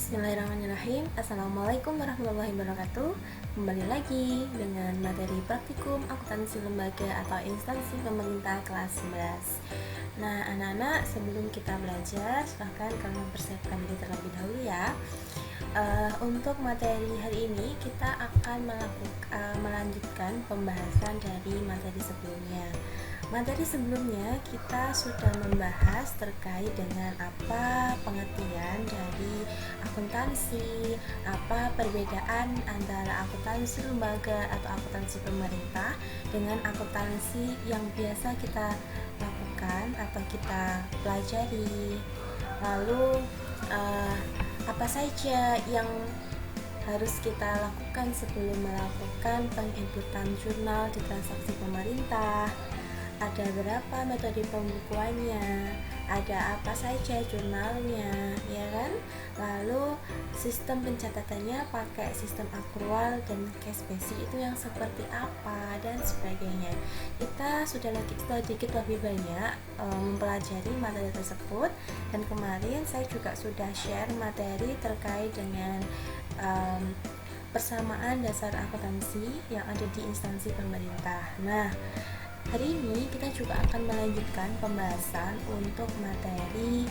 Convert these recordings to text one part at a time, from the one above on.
Bismillahirrahmanirrahim. Assalamualaikum warahmatullahi wabarakatuh. Kembali lagi dengan materi praktikum akuntansi lembaga atau instansi pemerintah kelas 11. Nah, anak-anak, sebelum kita belajar, silahkan kalian mempersiapkan diri terlebih dahulu ya. Untuk materi hari ini kita akan melanjutkan pembahasan dari materi sebelumnya. Materi sebelumnya kita sudah membahas terkait dengan apa pengertian dari akuntansi, apa perbedaan antara akuntansi lembaga atau akuntansi pemerintah dengan akuntansi yang biasa kita lakukan atau kita pelajari. Lalu apa saja yang harus kita lakukan sebelum melakukan penginputan jurnal di transaksi pemerintah, ada berapa metode pembukuannya, ada apa saja jurnalnya, ya kan? Lalu sistem pencatatannya pakai sistem akrual dan cash basic itu yang seperti apa dan sebagainya. Kita sudah sedikit lebih banyak mempelajari materi tersebut, dan kemarin saya juga sudah share materi terkait dengan persamaan dasar akuntansi yang ada di instansi pemerintah. Nah, hari ini kita juga akan melanjutkan pembahasan untuk materi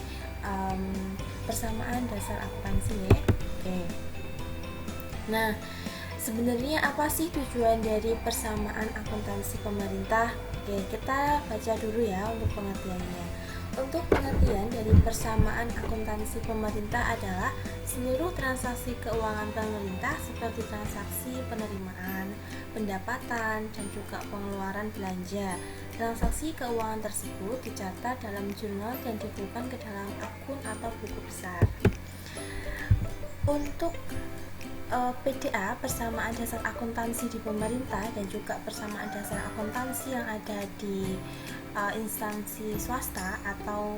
persamaan dasar akuntansi ya. Oke. Nah, sebenarnya apa sih tujuan dari persamaan akuntansi pemerintah? Oke, kita baca dulu ya untuk pengertiannya. Untuk pengertian dari persamaan akuntansi pemerintah adalah seluruh transaksi keuangan pemerintah seperti transaksi penerimaan, pendapatan, dan juga pengeluaran belanja. Transaksi keuangan tersebut dicatat dalam jurnal dan dibukukan ke dalam akun atau buku besar. Untuk PDA, persamaan dasar akuntansi di pemerintah, dan juga persamaan dasar akuntansi yang ada di instansi swasta atau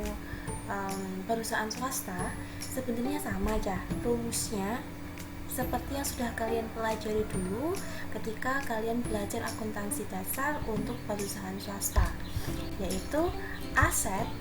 perusahaan swasta, sebenarnya sama aja rumusnya seperti yang sudah kalian pelajari dulu ketika kalian belajar akuntansi dasar untuk perusahaan swasta, yaitu aset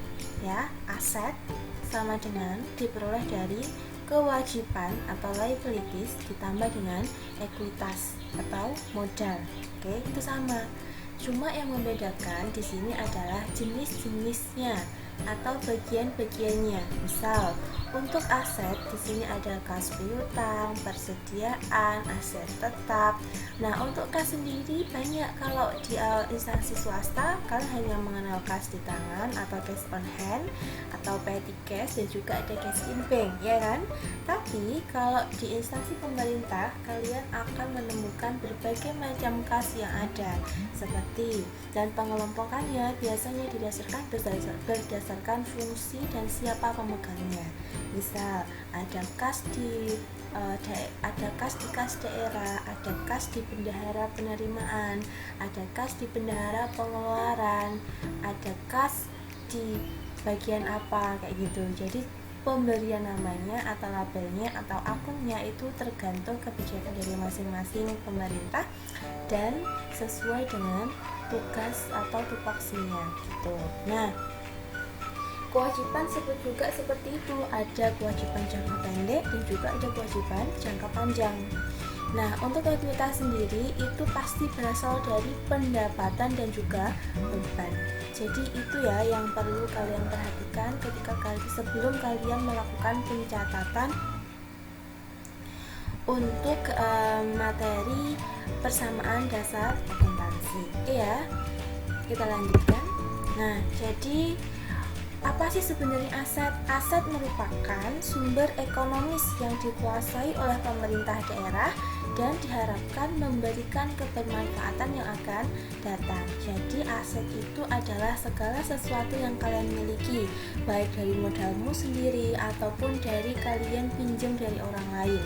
sama dengan diperoleh dari kewajiban atau liabilities ditambah dengan ekuitas atau modal. Oke, itu sama. Cuma yang membedakan di sini adalah jenis-jenisnya atau bagian-bagiannya. Misal, untuk aset di sini ada kas piutang, persediaan, aset tetap. Nah, untuk kas sendiri banyak. Kalau di instansi swasta kalian hanya mengenal kas di tangan atau cash on hand atau petty cash, dan juga ada cash in bank, ya kan? Tapi kalau di instansi pemerintah kalian akan menemukan berbagai macam kas yang ada, seperti, dan pengelompokannya biasanya berdasarkan fungsi dan siapa pemegangnya. Misal ada kas di kas daerah, ada kas di bendahara penerimaan, ada kas di bendahara pengeluaran, ada kas di bagian apa kayak gitu. Jadi pemberian namanya atau labelnya atau akunnya itu tergantung kebijakan dari masing-masing pemerintah dan sesuai dengan tugas atau tupoksinya gitu. Nah, kewajiban sebut juga seperti itu, ada kewajiban jangka pendek dan juga ada kewajiban jangka panjang. Nah, untuk ekuitas sendiri itu pasti berasal dari pendapatan dan juga beban. Jadi itu ya yang perlu kalian perhatikan sebelum kalian melakukan pencatatan untuk materi persamaan dasar akuntansi. Oke ya, kita lanjutkan. Nah, jadi apa sih sebenarnya aset? Aset merupakan sumber ekonomis yang dikuasai oleh pemerintah daerah dan diharapkan memberikan kebermanfaatan yang akan datang. Jadi aset itu adalah segala sesuatu yang kalian miliki, baik dari modalmu sendiri ataupun dari kalian pinjam dari orang lain.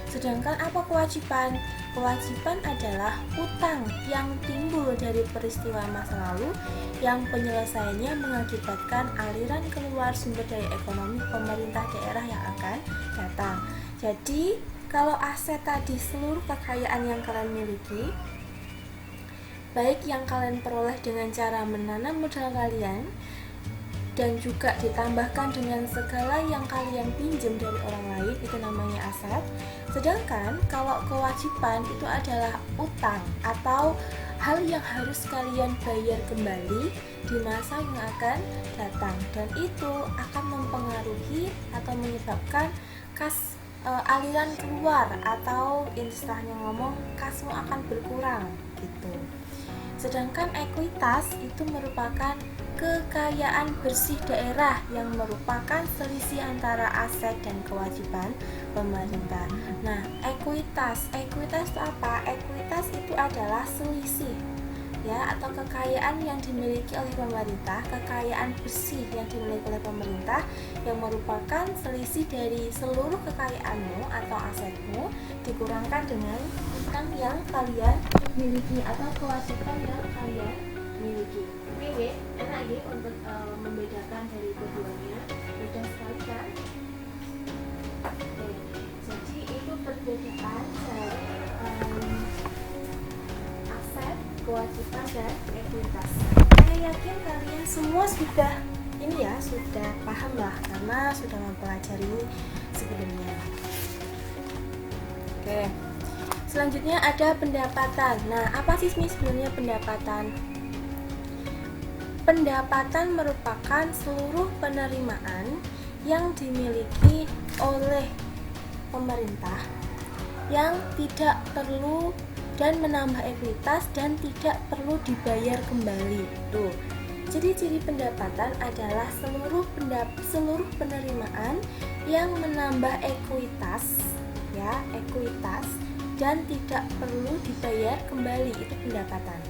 Sedangkan apa kewajiban? Kewajiban adalah hutang yang timbul dari peristiwa masa lalu yang penyelesaiannya mengakibatkan aliran keluar sumber daya ekonomi pemerintah daerah yang akan datang. Jadi, kalau aset tadi seluruh kekayaan yang kalian miliki, baik yang kalian peroleh dengan cara menanam modal kalian dan juga ditambahkan dengan segala yang kalian pinjam dari orang lain, itu namanya aset. Sedangkan kalau kewajiban itu adalah utang atau hal yang harus kalian bayar kembali di masa yang akan datang, dan itu akan mempengaruhi atau menyebabkan aliran keluar, atau istilahnya ngomong kasmu akan berkurang gitu. Sedangkan ekuitas itu merupakan kekayaan bersih daerah yang merupakan selisih antara aset dan kewajiban pemerintah. Nah, ekuitas itu apa? Ekuitas itu adalah selisih ya, atau kekayaan yang dimiliki oleh pemerintah, kekayaan bersih yang dimiliki oleh pemerintah yang merupakan selisih dari seluruh kekayaanmu atau asetmu dikurangkan dengan utang yang kalian miliki atau kewajiban yang kalian miliki. Oke, enak ya untuk membedakan dari keduanya, mudah sekali kan? Oke, jadi itu perbedaan dari aset, kewajiban, dan ekuitas. Saya yakin kalian semua sudah paham lah, karena sudah mempelajari sebelumnya. Oke, selanjutnya ada pendapatan. Nah, apa sih sebenarnya pendapatan? Pendapatan merupakan seluruh penerimaan yang dimiliki oleh pemerintah yang tidak perlu dan menambah ekuitas dan tidak perlu dibayar kembali. Tuh. Jadi ciri pendapatan adalah seluruh penerimaan yang menambah ekuitas dan tidak perlu dibayar kembali, itu pendapatan.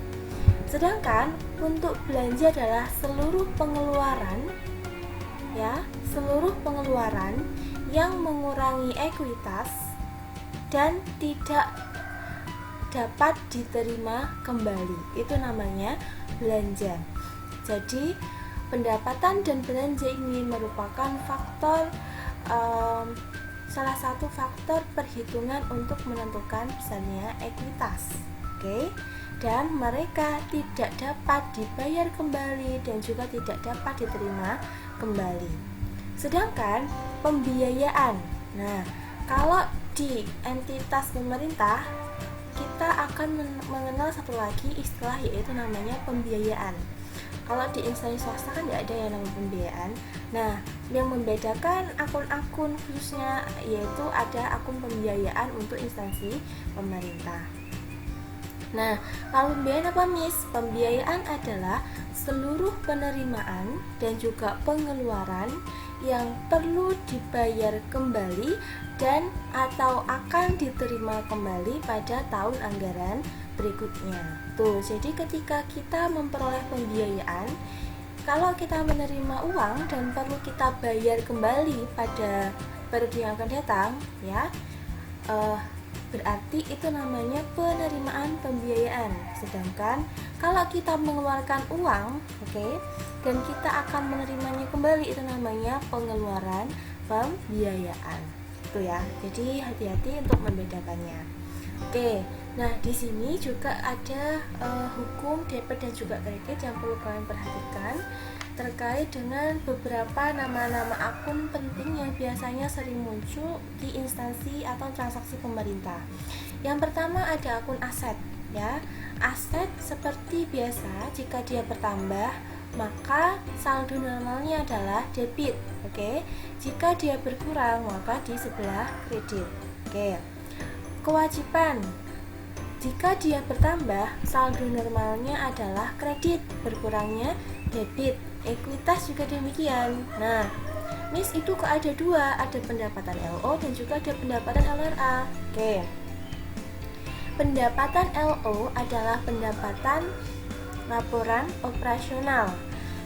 Sedangkan untuk belanja adalah seluruh pengeluaran yang mengurangi ekuitas dan tidak dapat diterima kembali, itu namanya belanja. Jadi pendapatan dan belanja ini merupakan salah satu faktor perhitungan untuk menentukan besarnya ekuitas. Oke. Dan mereka tidak dapat dibayar kembali dan juga tidak dapat diterima kembali. Sedangkan pembiayaan, nah kalau di entitas pemerintah kita akan mengenal satu lagi istilah, yaitu namanya pembiayaan. Kalau di instansi swasta kan tidak ada yang namanya pembiayaan. Nah, yang membedakan akun-akun khususnya yaitu ada akun pembiayaan untuk instansi pemerintah. Nah, kalau pembiayaan apa, Miss? Pembiayaan adalah seluruh penerimaan dan juga pengeluaran yang perlu dibayar kembali dan atau akan diterima kembali pada tahun anggaran berikutnya. Tuh, jadi ketika kita memperoleh pembiayaan, kalau kita menerima uang dan perlu kita bayar kembali pada periode yang akan datang, ya, berarti itu namanya penerimaan pembiayaan. Sedangkan kalau kita mengeluarkan uang, dan kita akan menerimanya kembali, itu namanya pengeluaran pembiayaan. Itu ya. Jadi hati-hati untuk membedakannya. Nah di sini juga ada hukum debit dan juga kredit yang perlu kalian perhatikan terkait dengan beberapa nama-nama akun penting yang biasanya sering muncul di instansi atau transaksi pemerintah. Yang pertama ada akun aset, ya. Aset seperti biasa, jika dia bertambah maka saldo normalnya adalah debit, Jika dia berkurang maka di sebelah kredit, Kewajiban, jika dia bertambah saldo normalnya adalah kredit, berkurangnya debit. Ekuitas juga demikian. Nah, Miss, itu kok ada dua, ada pendapatan LO dan juga ada pendapatan LRA. Pendapatan LO adalah pendapatan laporan operasional,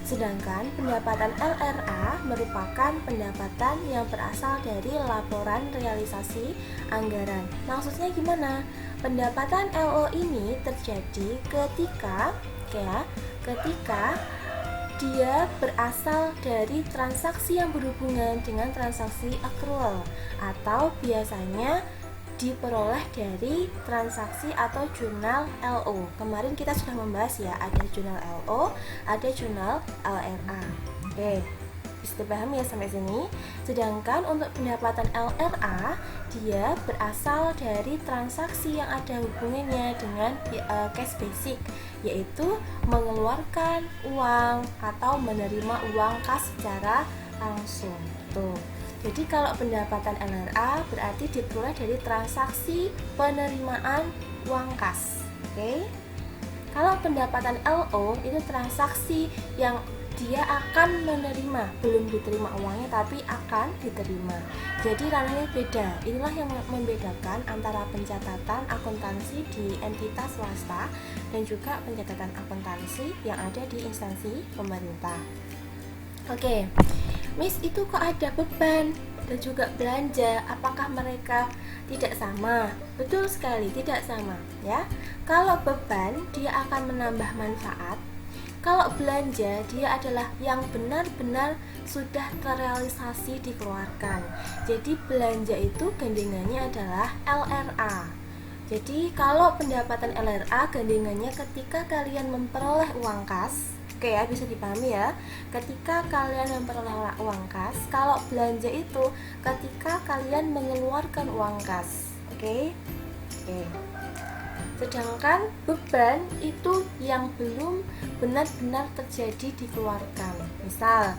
sedangkan pendapatan LRA merupakan pendapatan yang berasal dari laporan realisasi anggaran. Maksudnya gimana? Pendapatan LO ini terjadi ketika dia berasal dari transaksi yang berhubungan dengan transaksi accrual, atau biasanya diperoleh dari transaksi atau jurnal LO. Kemarin kita sudah membahas ya, ada jurnal LO, ada jurnal LRA. Oke, bisa dipahami ya sampai sini. Sedangkan untuk pendapatan LRA, dia berasal dari transaksi yang ada hubungannya dengan cash basic, yaitu mengeluarkan uang atau menerima uang kas secara langsung. Tuh. Jadi kalau pendapatan LRA berarti diperoleh dari transaksi penerimaan uang kas. Oke. Kalau pendapatan LO itu transaksi yang dia akan menerima, belum diterima uangnya tapi akan diterima. Jadi ranahnya beda. Inilah yang membedakan antara pencatatan akuntansi di entitas swasta dan juga pencatatan akuntansi yang ada di instansi pemerintah. Oke, Miss, itu kok ada beban dan juga belanja, apakah mereka tidak sama? Betul sekali, tidak sama ya. Kalau beban dia akan menambah manfaat, kalau belanja dia adalah yang benar-benar sudah terrealisasi dikeluarkan. Jadi belanja itu gandengannya adalah LRA. Jadi kalau pendapatan LRA gandengannya ketika kalian memperoleh uang kas. Oke ya, bisa dipahami ya. Ketika kalian memperoleh uang kas, kalau belanja itu ketika kalian mengeluarkan uang kas. Oke. Sedangkan beban itu yang belum benar-benar terjadi dikeluarkan. Misal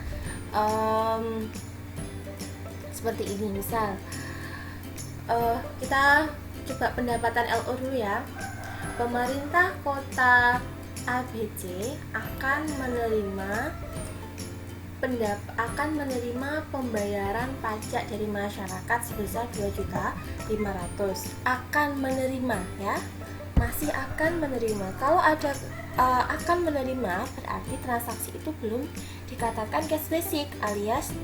seperti ini, misal kita coba pendapatan LO dulu ya. Pemerintah kota ABC akan menerima pembayaran pajak dari masyarakat sebesar 2.500.000. Akan menerima ya, masih akan menerima. Kalau ada akan menerima berarti transaksi itu belum dikatakan cash basic, alias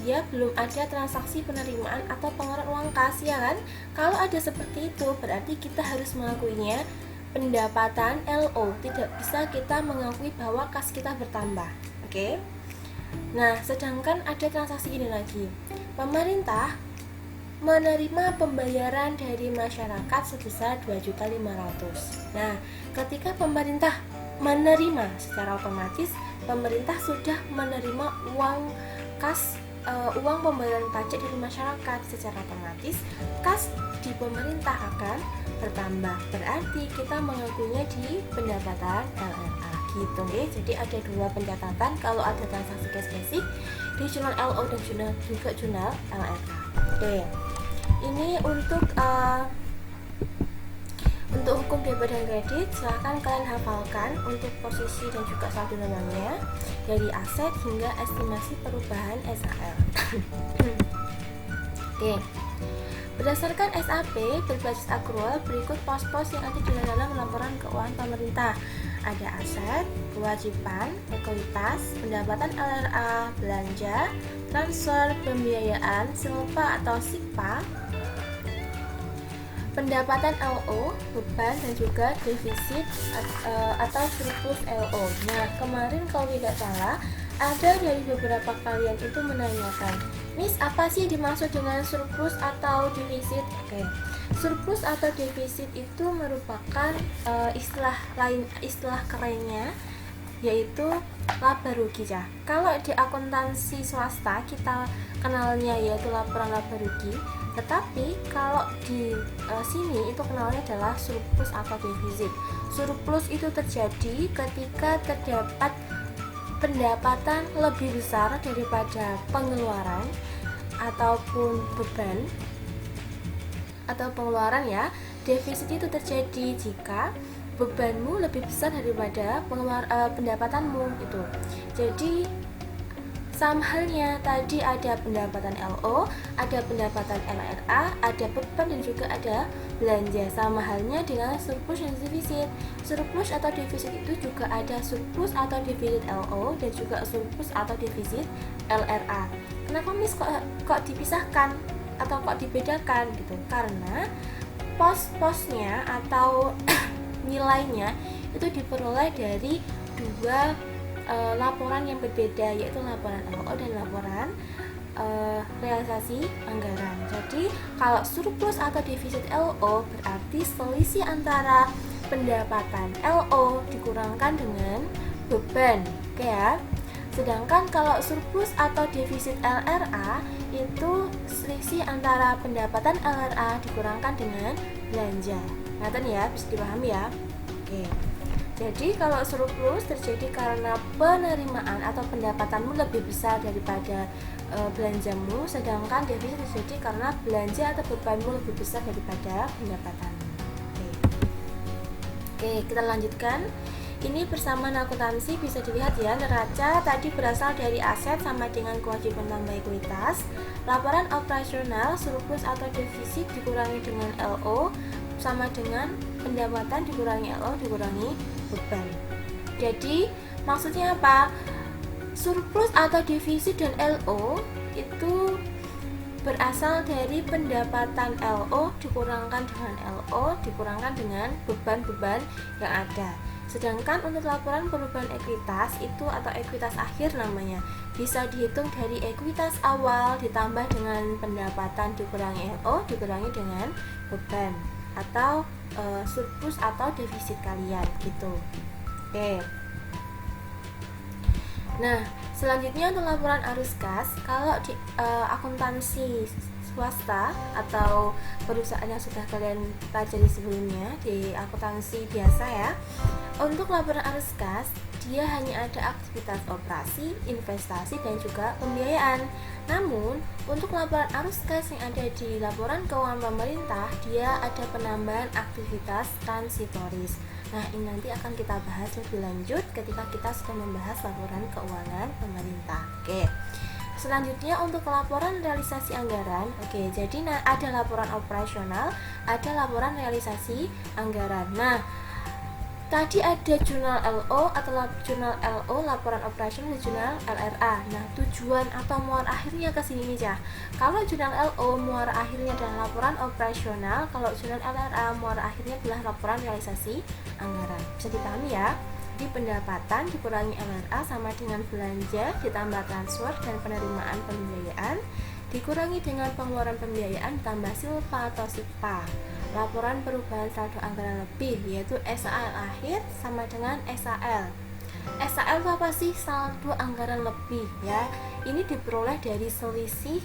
dia belum ada transaksi penerimaan atau pengeluaran uang kas, ya kan? Kalau ada seperti itu berarti kita harus mengakuinya pendapatan LO, tidak bisa kita mengakui bahwa kas kita bertambah. Oke. Nah, sedangkan ada transaksi ini lagi. Pemerintah menerima pembayaran dari masyarakat sebesar 2.500.000. Nah, ketika pemerintah menerima, secara otomatis pemerintah sudah menerima uang kas, uang pembayaran pajak dari masyarakat. Secara otomatis kas di pemerintah akan bertambah. Berarti kita mengakuinya di pendapatan LRA gitu nih. Jadi ada dua pencatatan kalau ada transaksi cash basic di jurnal LO dan juga jurnal LRA. Oke. Ini untuk hukum debit dan kredit, silahkan kalian hafalkan untuk posisi dan juga saldo namanya dari aset hingga estimasi perubahan SAL. Oke. Berdasarkan SAP berbasis akrual, berikut pos-pos yang ada di dalam laporan keuangan pemerintah. Ada aset, kewajiban, ekuitas, pendapatan LRA, belanja, transfer, pembiayaan, silpa atau SIPA, pendapatan LO, beban dan juga defisit atau surplus LO. Nah, kemarin kalau tidak salah ada dari beberapa kalian itu menanyakan, Miss, apa sih dimaksud dengan surplus atau defisit? Oke. Surplus atau defisit itu merupakan istilah kerennya, yaitu laba rugi ya. Kalau di akuntansi swasta kita kenalnya yaitu laporan laba rugi, tetapi kalau di sini itu kenalnya adalah surplus atau defisit. Surplus itu terjadi ketika terdapat pendapatan lebih besar daripada pengeluaran ataupun beban atau pengeluaran ya. Defisit itu terjadi jika bebanmu lebih besar daripada pendapatanmu gitu. Jadi sama halnya tadi ada pendapatan LO, ada pendapatan LRA, ada beban dan juga ada belanja. Sama halnya dengan surplus dan defisit. Surplus atau defisit itu juga ada surplus atau defisit LO dan juga surplus atau defisit LRA. Kenapa Miss kok dipisahkan atau kok dibedakan gitu? Karena pos-posnya atau nilainya itu diperoleh dari dua laporan yang berbeda, yaitu laporan LO dan laporan realisasi anggaran. Jadi kalau surplus atau defisit LO berarti selisih antara pendapatan LO dikurangkan dengan beban. Oke ya. Sedangkan kalau surplus atau defisit LRA itu selisih antara pendapatan LRA dikurangkan dengan belanja. Ngerti ya, bisa dipahami ya. Oke. Jadi kalau surplus terjadi karena penerimaan atau pendapatanmu lebih besar daripada belanjamu, sedangkan defisit terjadi karena belanja atau bebanmu lebih besar daripada pendapatanmu. Oke, kita lanjutkan. Ini persamaan akuntansi bisa dilihat ya, neraca tadi berasal dari aset sama dengan kewajiban tambah ekuitas. Laporan operasional surplus atau defisit dikurangi dengan LO sama dengan pendapatan dikurangi LO dikurangi beban. Jadi maksudnya apa? Surplus atau defisit dan LO itu berasal dari pendapatan LO dikurangkan dengan LO dikurangkan dengan beban-beban yang ada. Sedangkan untuk laporan perubahan ekuitas itu atau ekuitas akhir namanya, bisa dihitung dari ekuitas awal ditambah dengan pendapatan dikurangi LO dikurangi dengan beban atau surplus atau defisit kalian gitu. Oke. Nah, selanjutnya untuk laporan arus kas, kalau di akuntansi swasta atau perusahaan yang sudah kalian pelajari sebelumnya di akuntansi biasa ya, untuk laporan arus kas dia hanya ada aktivitas operasi, investasi, dan juga pembiayaan. Namun, untuk laporan arus kas yang ada di laporan keuangan pemerintah, dia ada penambahan aktivitas transitoris. Nah, ini nanti akan kita bahas lebih lanjut ketika kita sudah membahas laporan keuangan pemerintah. Oke. Selanjutnya untuk laporan realisasi anggaran. Oke, jadi ada laporan operasional, ada laporan realisasi anggaran. Nah, tadi ada jurnal LO atau jurnal LO, laporan operasional, dan jurnal LRA. Nah, tujuan atau muara akhirnya ke sini nih, Cah. Kalau jurnal LO muara akhirnya adalah laporan operasional, kalau jurnal LRA muara akhirnya adalah laporan realisasi anggaran. Bisa dipahami ya? Di pendapatan dikurangi LRA sama dengan belanja ditambah transfer dan penerimaan pembiayaan dikurangi dengan pengeluaran pembiayaan tambah silpa atau SIPA. Laporan perubahan saldo anggaran lebih yaitu SAL akhir sama dengan SAL. SAL itu apa sih? Saldo anggaran lebih ya. Ini diperoleh dari selisih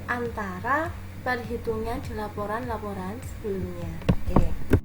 antara perhitungan di laporan-laporan sebelumnya. Oke.